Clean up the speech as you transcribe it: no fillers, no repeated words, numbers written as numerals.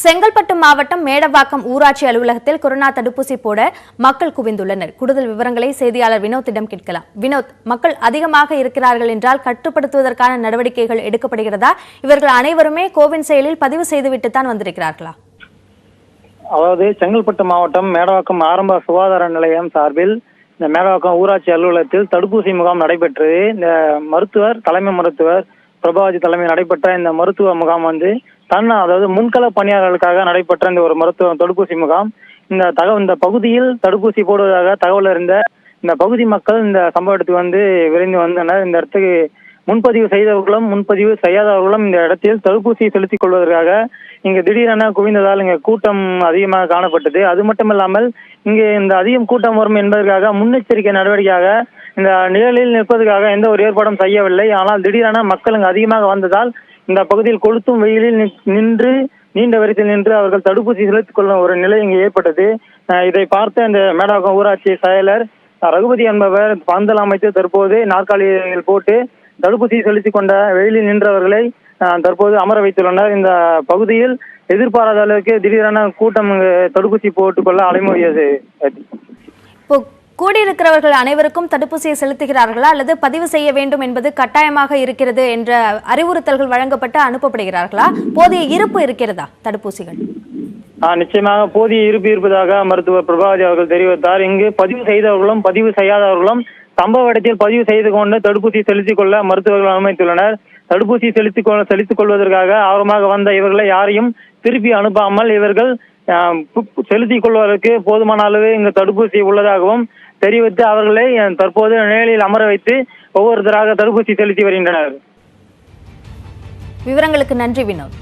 செங்கல்பட்டு மாவட்டம் மேடவாக்கம் ஊராட்சி அலுவலகத்தில் கொரோனா தடுப்பூசி போட மக்கள் குவிந்துள்ளனர். கூடுதல் விவரங்களை செய்தியாளர் வினோத்திடம் கேட்கலாம். வினோத், மக்கள் அதிகமாக இருக்கிறார்கள் என்றால் கட்டுப்படுத்துவதற்கான நடவடிக்கைகள் எடுக்கப்படுகிறதா? இவர்கள் அனைவருமே கோவின் செயலில் பதிவு செய்துவிட்டு தான் வந்திருக்கிறார்களா? அதாவது செங்கல்பட்டு மாவட்டம் மேடவாக்கம் ஆரம்ப சுகாதார நிலையம் சார்பில் இந்த மேடவாக்கம் ஊராட்சி அலுவலகத்தில் தடுப்பூசி முகாம் நடைபெற்றது. இந்த தலைமை மருத்துவர் பிரபாவதி தலைமையில் நடைபெற்ற இந்த மருத்துவ முகாம் அதாவது முன்கள பணியாளர்களுக்காக நடைபெற்ற இந்த ஒரு தடுப்பூசி முகாம். இந்த பகுதியில் தடுப்பூசி போடுவதாக தகவல் அறிந்த இந்த பகுதி மக்கள் இந்த சம்பவத்துக்கு விரைந்து வந்தனர். இந்த இடத்துக்கு முன்பதிவு செய்தவர்களும் முன்பதிவு செய்யாதவர்களும் இந்த இடத்தில் தடுப்பூசி செலுத்திக் கொள்வதற்காக இங்கு திடீரென குவிந்ததால் இங்கு கூட்டம் அதிகமாக காணப்பட்டது. அது மட்டுமில்லாமல் இங்கு இந்த அதிகம் கூட்டம் வரும் என்பதற்காக முன்னெச்சரிக்கை நடவடிக்கையாக இந்த நிழலில் நிற்பதற்காக எந்த ஒரு ஏற்பாடும் செய்யவில்லை. ஆனால் திடீரென மக்கள் இங்கு அதிகமாக வந்ததால் இந்த பகுதியில் கொளுத்தும் வெயிலில் நீண்ட வரிசையில் நின்று அவர்கள் தடுப்பூசி செலுத்திக் கொள்ளும் ஒரு நிலை இங்கு ஏற்பட்டது. இதை பார்த்த இந்த மேடவாக்கம் ஊராட்சி செயலர் ரகுபதி என்பவர் பந்தல் அமைத்து தற்போது நாற்காலியில் போட்டு தடுப்பூசி செலுத்திக் கொண்ட வெயிலில் நின்றவர்களை தற்போது அமர வைத்துள்ளனர். இந்த பகுதியில் எதிர்பாராத அளவுக்கு திடீரென கூட்டம் தடுப்பூசி போட்டுக்கொள்ள அலைமோதியது. கூடியிருக்கிறவர்கள் அனைவருக்கும் தடுப்பூசியை செலுத்துகிறார்களா அல்லது பதிவு செய்ய வேண்டும் என்பது கட்டாயமாக இருக்கிறது என்ற அறிவுறுத்தல்கள் வழங்கப்பட்டு அனுப்பப்படுகிறார்களா? போதிய இருப்பு இருக்கிறதா தடுப்பூசிகள்? நிச்சயமாக போதிய இருப்பு இருப்பதாக மருத்துவர் பிரபாவதி அவர்கள் தெரிவித்தார். இங்கு பதிவு செய்தவர்களும் பதிவு செய்யாதவர்களும் சம்பவ இடத்தில் பதிவு செய்து கொண்டு தடுப்பூசி செலுத்திக் கொள்ள மருத்துவர்கள் அனுமதித்துள்ளனர். தடுப்பூசி செலுத்திக் கொள்வதற்காக ஆர்வமாக வந்த இவர்களை யாரையும் திருப்பி அனுப்பாமல் இவர்கள் செலுத்திக் கொள்வதற்கு போதுமான அளவு இங்கு தடுப்பூசி உள்ளதாகவும் தெரிவித்து அவர்களை தற்போது நிலையில் அமர வைத்து ஒவ்வொருத்தராக தடுப்பூசி செலுத்தி வருகின்றனர். விவரங்களுக்கு நன்றி வினோத்.